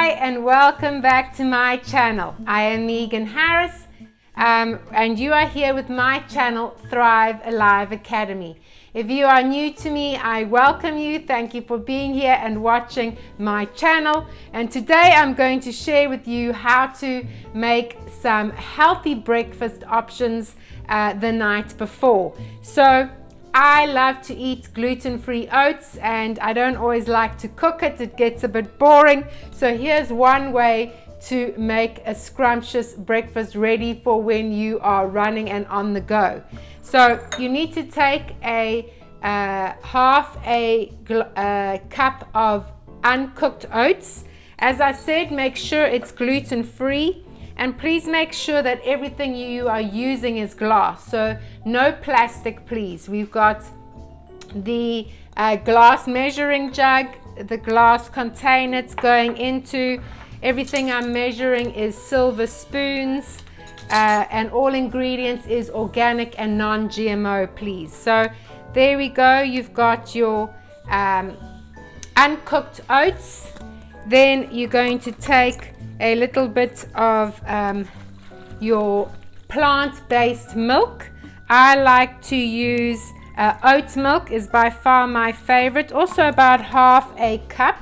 Hi and welcome back to my channel. I am Megan Harris and you are here with my channel Thrive Alive Academy. If you are new to me, I welcome you. Thank you for being here and watching my channel. And today I'm going to share with you how to make some healthy breakfast options the night before. So I love to eat gluten-free oats and I don't always like to cook it. It gets a bit boring. So here's one way to make a scrumptious breakfast ready for when you are running and on the go. So you need to take a half a cup of uncooked oats. As I said, make sure it's gluten-free. And please make sure that everything you are using is glass, so no plastic, please. We've got the glass measuring jug, the glass container it's going into. Everything I'm measuring is silver spoons, and all ingredients is organic and non-GMO, please. So there we go. You've got your uncooked oats. Then you're going to take a little bit of your plant-based milk. I like to use oat milk, is by far my favorite. Also about half a cup,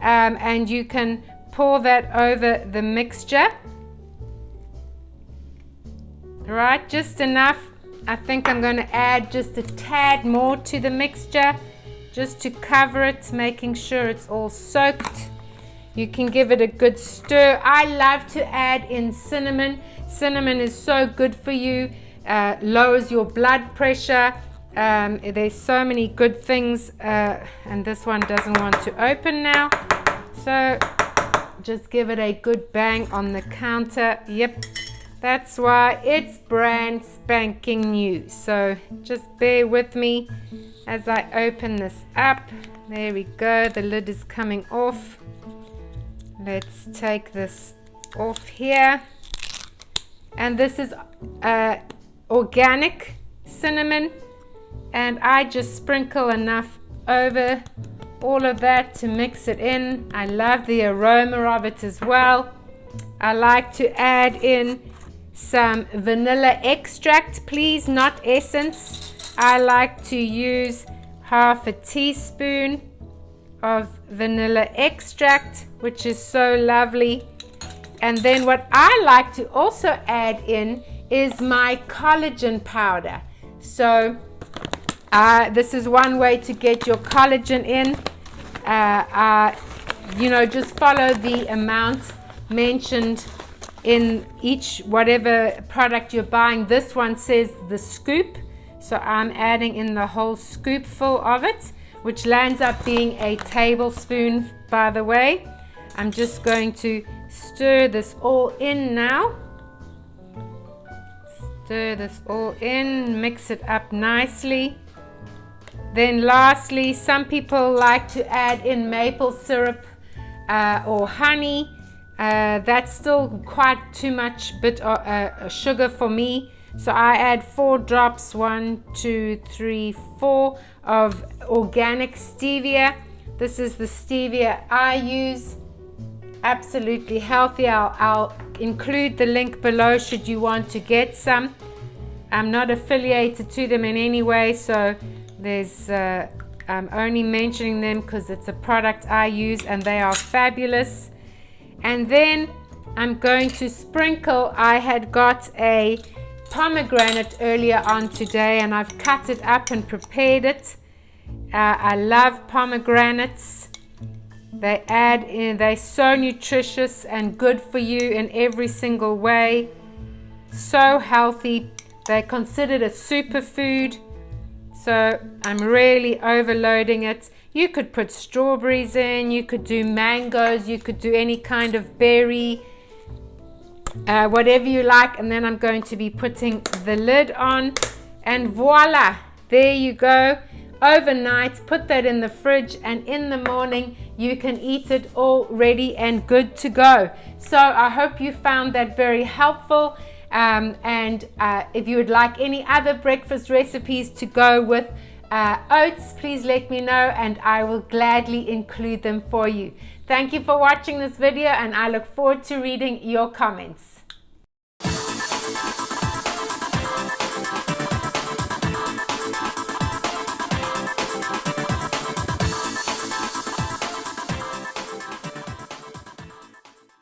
and you can pour that over the mixture. Right, just enough. I think I'm going to add just a tad more to the mixture just to cover it, making sure it's all soaked. You can give it a good stir. I love to add in cinnamon. Cinnamon is so good for you, lowers your blood pressure. There's so many good things, and this one doesn't want to open now. So just give it a good bang on the counter. Yep, that's why it's brand spanking new. So just bear with me as I open this up. There we go, the lid is coming off. Let's take this off here. And this is organic cinnamon, and I just sprinkle enough over all of that to mix it in. I love the aroma of it as well. I like to add in some vanilla extract, please, not essence. I like to use half a teaspoon of vanilla extract, which is so lovely. And then what I like to also add in is my collagen powder. So this is one way to get your collagen in. Just follow the amount mentioned in each whatever product you're buying. This one says the scoop, so I'm adding in the whole scoopful of it, which lands up being a tablespoon, by the way. I'm just going to stir this all in now. Stir this all in, mix it up nicely. Then lastly, some people like to add in maple syrup or honey. That's still quite too much bit of sugar for me. So I add 4 drops, 1, 2, 3, 4 of organic stevia. This is the stevia I use. Absolutely healthy. I'll include the link below should you want to get some. I'm not affiliated to them in any way, so I'm only mentioning them because it's a product I use and they are fabulous. And then I'm going to sprinkle. I had got a pomegranate earlier on today and I've cut it up and prepared it. I love pomegranates. They're so nutritious and good for you in every single way. So healthy. They're considered a superfood. So I'm really overloading it. You could put strawberries in, you could do mangoes, you could do any kind of berry, whatever you like. And then I'm going to be putting the lid on, and voila, there you go. Overnight, put that in the fridge, and in the morning you can eat it all ready and good to go. So I hope you found that very helpful. And if you would like any other breakfast recipes to go with oats, please let me know and I will gladly include them for you. Thank you for watching this video and I look forward to reading your comments.